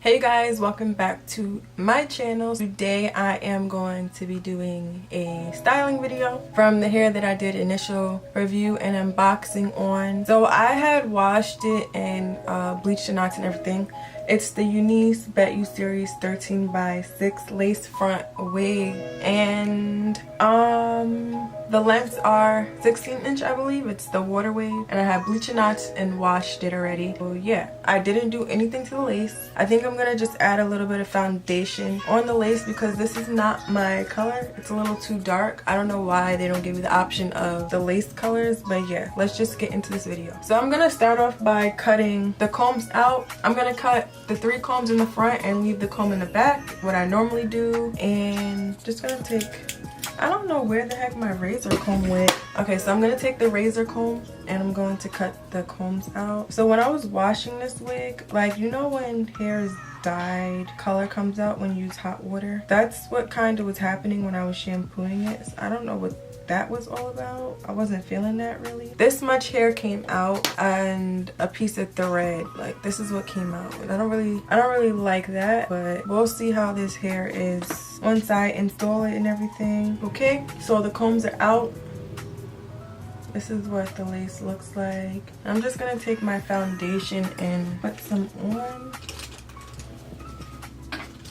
Hey guys, welcome back to my channel. Today I am going to be doing a styling video from the hair that I did initial review and unboxing on. So I had washed it and bleached the knots and everything. It's the UNice Bettyou series 13x6 lace front wig, and the lengths are 16-inch, I believe. It's the Waterwave, and I have bleached the knots and washed it already. So yeah, I didn't do anything to the lace. I think I'm gonna just add a little bit of foundation on the lace because this is not my color. It's a little too dark. I don't know why they don't give me the option of the lace colors, but yeah, let's just get into this video. So I'm gonna start off by cutting the combs out. I'm gonna cut the 3 combs in the front and leave the comb in the back, what I normally do, and just gonna take, I don't know where the heck my razor comb went. Okay, so I'm gonna take the razor comb and I'm going to cut the combs out. So when I was washing this wig, like, you know when hair is dyed, color comes out when you use hot water? That's what kind of was happening when I was shampooing it. So I don't know what that was all about. I wasn't feeling that really. This much hair came out and a piece of thread. Like, this is what came out. I don't really like that, but we'll see how this hair is once I install it and everything. Okay, so the combs are out. This is what the lace looks like. I'm just gonna take my foundation and put some on.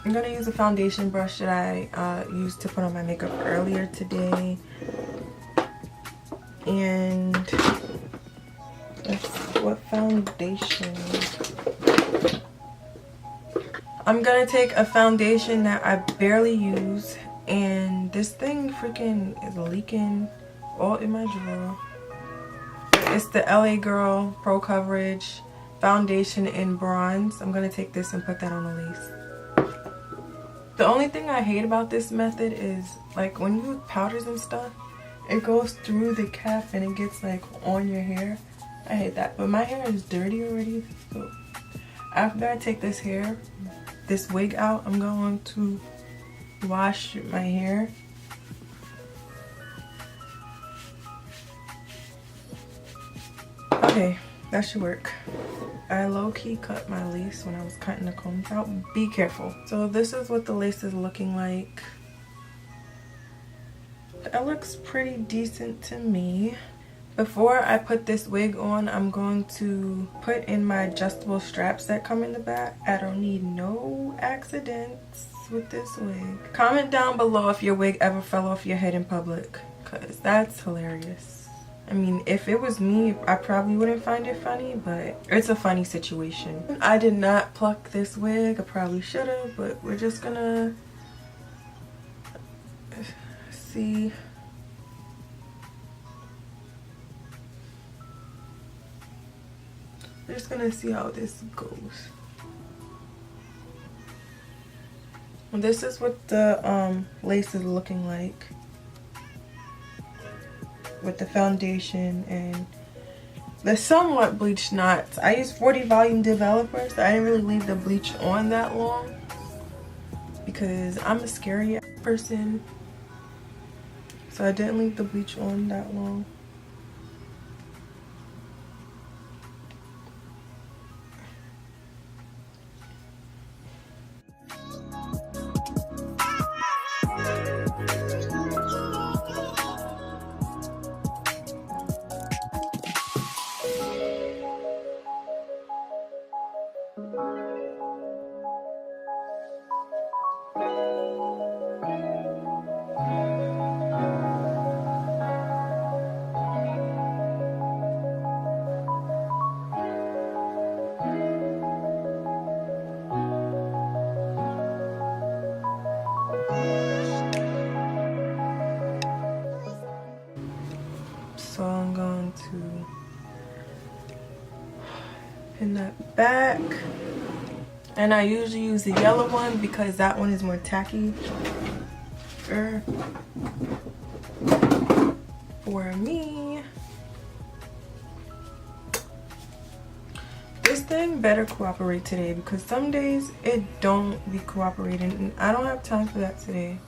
I'm gonna use a foundation brush that I used to put on my makeup earlier today. And what foundation? I'm gonna take a foundation that I barely use, and this thing freaking is leaking all in my drawer. It's the LA Girl Pro Coverage foundation in bronze. I'm gonna take this and put that on the lace. The only thing I hate about this method is, like, when you use powders and stuff, it goes through the cap and it gets like on your hair. I hate that, but my hair is dirty already. So after I take this wig out, I'm going to wash my hair. Okay, that should work. I low-key cut my lace when I was cutting the combs out. Be careful. So this is what the lace is looking like. It looks pretty decent to me. Before I put this wig on, I'm going to put in my adjustable straps that come in the back. I don't need no accidents with this wig. Comment down below if your wig ever fell off your head in public, because that's hilarious. I mean, if it was me, I probably wouldn't find it funny, but it's a funny situation. I did not pluck this wig. I probably should have, but we're just gonna see. We're just gonna see how this goes. And this is what the lace is looking like with the foundation and the somewhat bleached knots. I used 40 volume developer, so I didn't really leave the bleach on that long because I'm a scary person. So I didn't leave the bleach on that long. So I'm going to pin that back, and I usually use the yellow one because that one is more tacky for me. This thing better cooperate today because some days it don't be cooperating, and I don't have time for that today.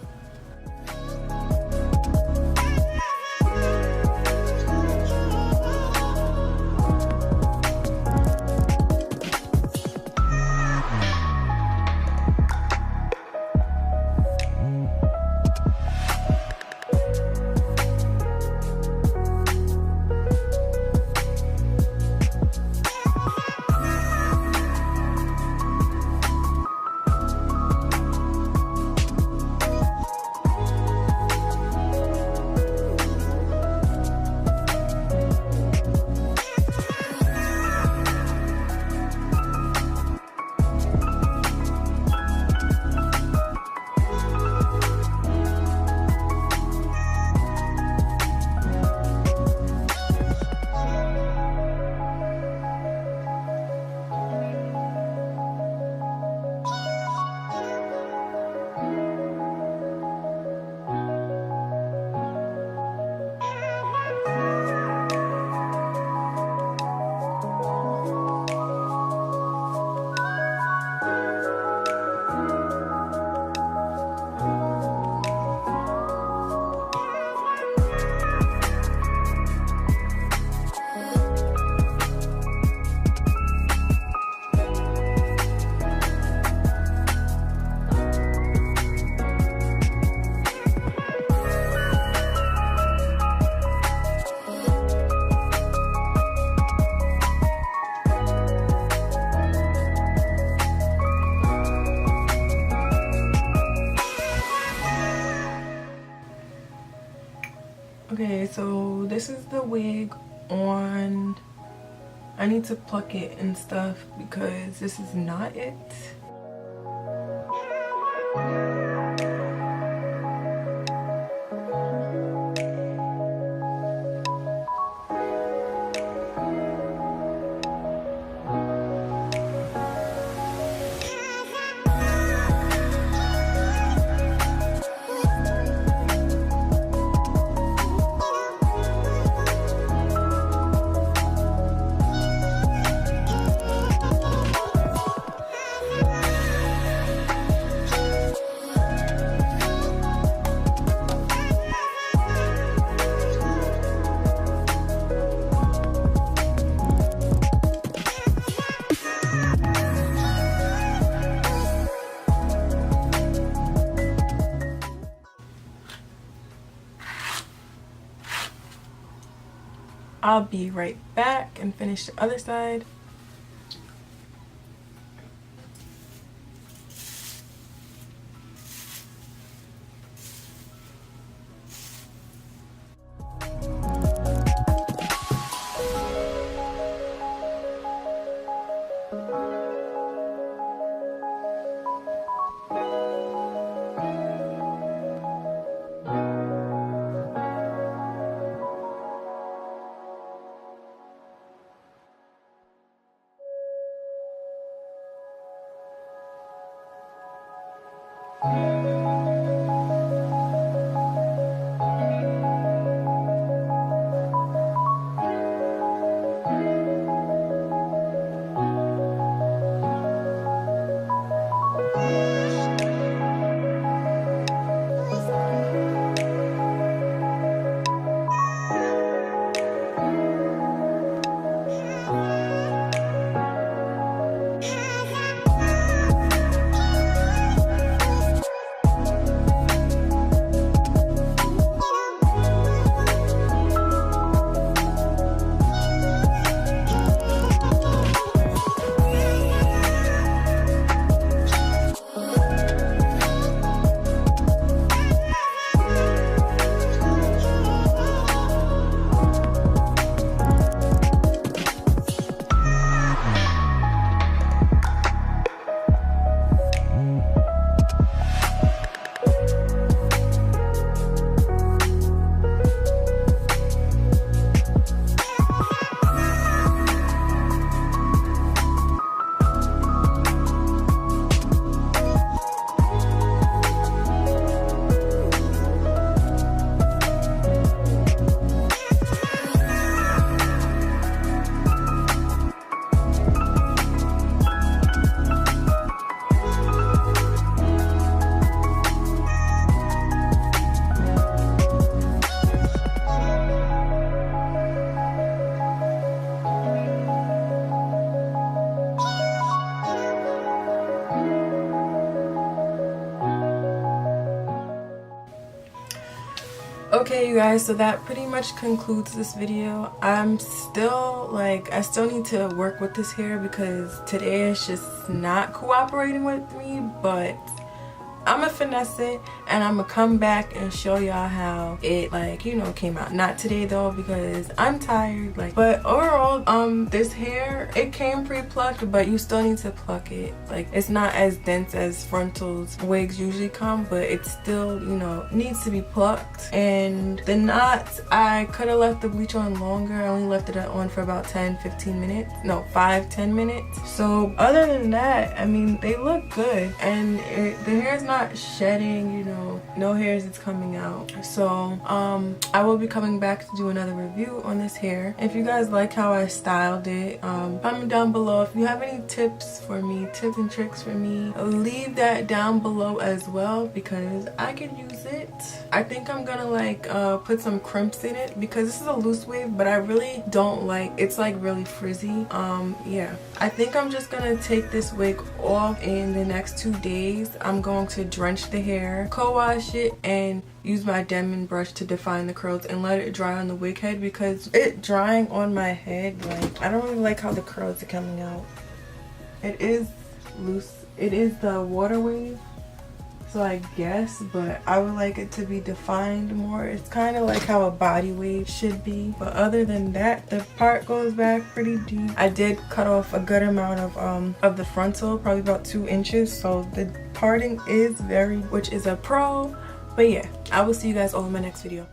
so this is the wig on. I need to pluck it and stuff because this is not it. I'll be right back and finish the other side. Okay, you guys, so that pretty much concludes this video. I still need to work with this hair because today it's just not cooperating with me, but I'm gonna finesse it and I'm gonna come back and show y'all how it came out. Not today though because I'm tired, but overall this hair, it came pre-plucked, but you still need to pluck it. It's not as dense as frontals wigs usually come, but it still needs to be plucked. And the knots, I could have left the bleach on longer. I only left it on for about 10-15 minutes, no, 5-10 minutes. So other than that, I mean, they look good and the hair is not shedding, no hairs is coming out. So I will be coming back to do another review on this hair. If you guys like how I styled it, comment down below. If you have any tips and tricks for me, leave that down below as well because I can use it. I think I'm gonna put some crimps in it because this is a loose wave, but I really don't it's really frizzy. Yeah, I think I'm just gonna take this wig off in the next 2 days. I'm going to drench the hair, co-wash it, and use my Demon brush to define the curls and let it dry on the wig head because it drying on my head, I don't really like how the curls are coming out. It is loose. It is the Waterwave, so I guess, but I would like it to be defined more. It's kind of like how a body wave should be, but other than that, the part goes back pretty deep. I did cut off a good amount of the frontal, probably about 2 inches, so the parting is very, which is a pro. But yeah, I will see you guys over my next video.